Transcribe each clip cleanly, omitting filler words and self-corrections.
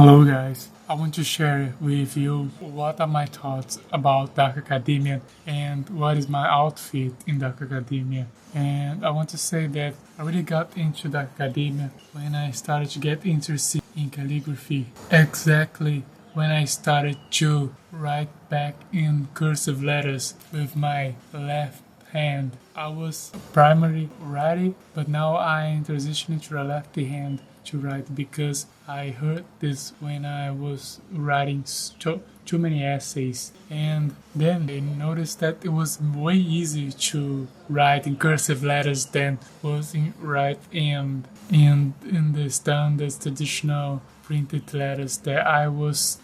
Hello guys, I want to share with you what are my thoughts about Dark Academia and what is my outfit in Dark Academia. And I want to say that I really got into Dark Academia when I started to get interested in calligraphy. Exactly when I started to write back in cursive letters with my left hand. I was primarily righty, but now I transitioned to a lefty hand to write because I heard this when I was writing too many essays, and then I noticed that it was way easier to write in cursive letters than was in write in the standard traditional printed letters that I was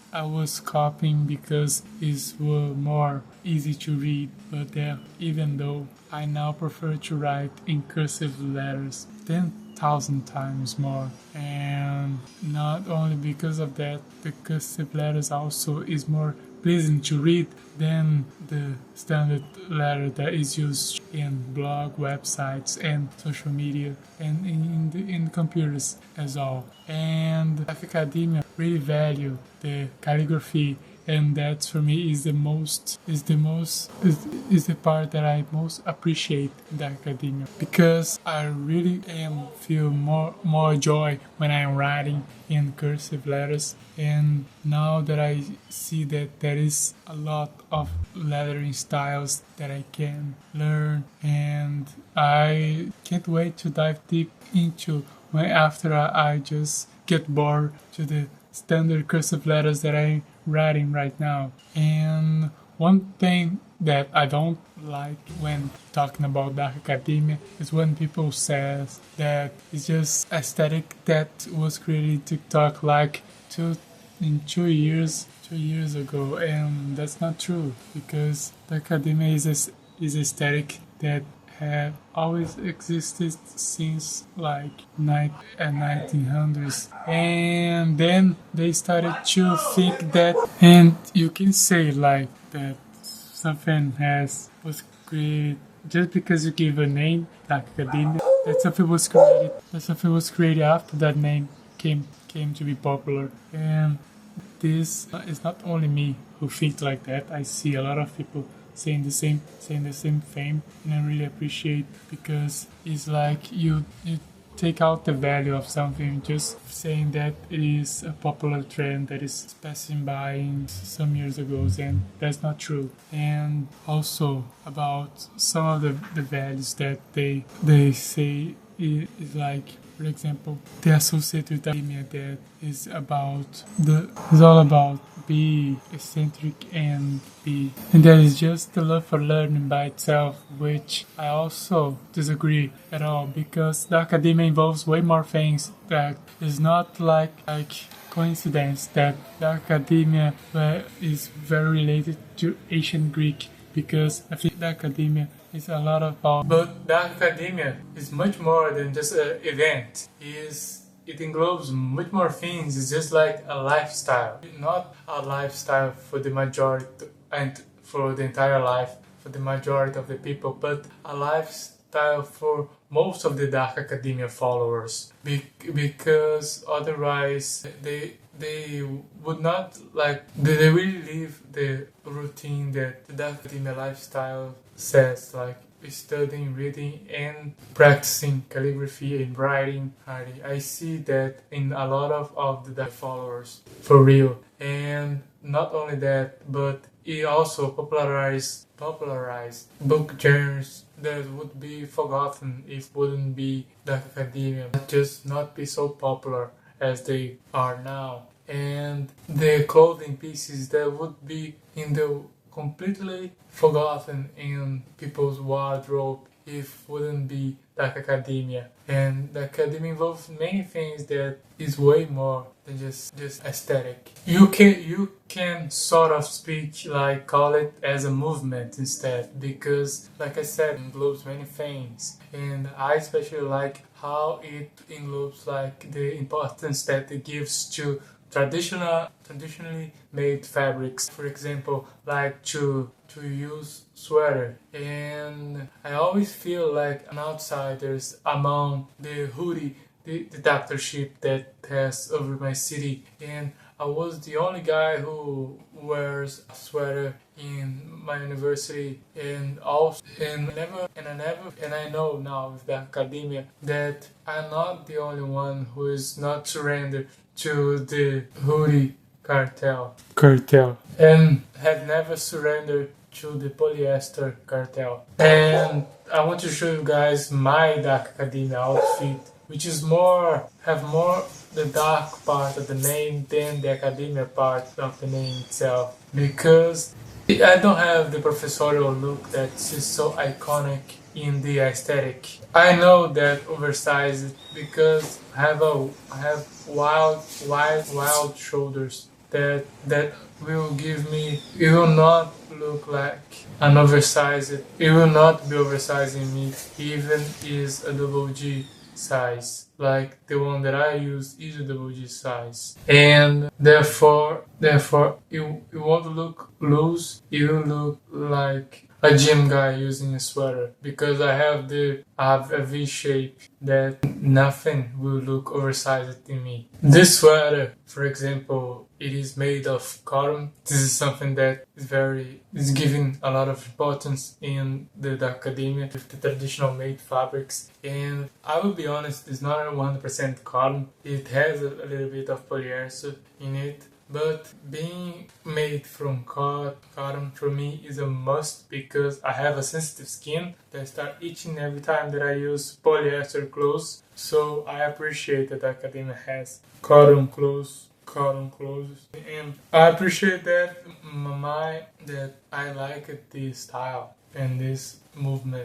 copying because it were more easy to read. But even though I now prefer to write in cursive letters 10,000 times more, and not only because of that, the cursive letters also is more pleasing to read than the standard letter that is used in blog websites and social media and in computers as well. And academia really value the calligraphy, and that for me is the part that I most appreciate in the academia, because I really feel more joy when I'm writing in cursive letters. And now that I see that there is a lot of lettering styles that I can learn, and I can't wait to dive deep into when after I just get bored to the standard cursive letters that I'm writing right now. And one thing that I don't like when talking about Dark Academia is when people says that it's just aesthetic that was created in TikTok like 2 years ago, and that's not true, because the academia is aesthetic that had always existed since like 1900s, and then they started to think that, and you can say like that something was created just because you give a name like academia, that something was created after that name came to be popular. And this is not only me who think like that. I see a lot of people saying the same thing, and I really appreciate, because it's like you take out the value of something just saying that it is a popular trend that is passing by in some years ago, and that's not true. And also about some of the values that they say is like, for example, the associated with academia that is all about be eccentric and that is just the love for learning by itself, which I also disagree at all, because the academia involves way more things that is not like coincidence that the academia is very related to ancient Greek, because I think the academia is a lot about. But the academia is much more than just an event. It englobes much more things. It's just like a lifestyle, not a lifestyle for the majority and for the entire life for the majority of the people, but a lifestyle for most of the Dark Academia followers, because otherwise they would not like, they really live the routine that the Dark Academia lifestyle says, like studying, reading, and practicing calligraphy and writing. I see that in a lot of the followers, for real. And not only that, but it also popularized book genres that would be forgotten if wouldn't be the academia, just not be so popular as they are now. And the clothing pieces that would be in the completely forgotten in people's wardrobe if wouldn't be like academia. And the academia involves many things that is way more than just aesthetic. You can sort of speak, like call it as a movement instead, because like I said, it englobes many things, and I especially like how it englobes like the importance that it gives to traditionally made fabrics, for example, like to use sweater. And I always feel like an outsider among the hoodie, the dictatorship that has over my city, and I was the only guy who wears a sweater in my university, and also and I know now with the academia that I'm not the only one who is not surrendered to the hoodie cartel and have never surrendered to the polyester cartel. And I want to show you guys my Dark Academia outfit, which is have more the dark part of the name than the academia part of the name itself, because I don't have the professorial look that is so iconic in the aesthetic. I know that oversized because I have wild shoulders that will give me. It will not look like an oversized. It will not be oversizing me, even is a double G size. Like the one that I use is a double G size, and therefore it won't look loose. It will look like a gym guy using a sweater, because I have a V shape that nothing will look oversized in me. This sweater, for example, it is made of cotton. This is something that is given a lot of importance in the academia with the traditional made fabrics. And I will be honest, it's not 100% cotton. It has a little bit of polyester in it. But being made from cotton for me is a must, because I have a sensitive skin that starts itching every time that I use polyester clothes. So I appreciate that academia has cotton clothes, and I appreciate that I like this style and this movement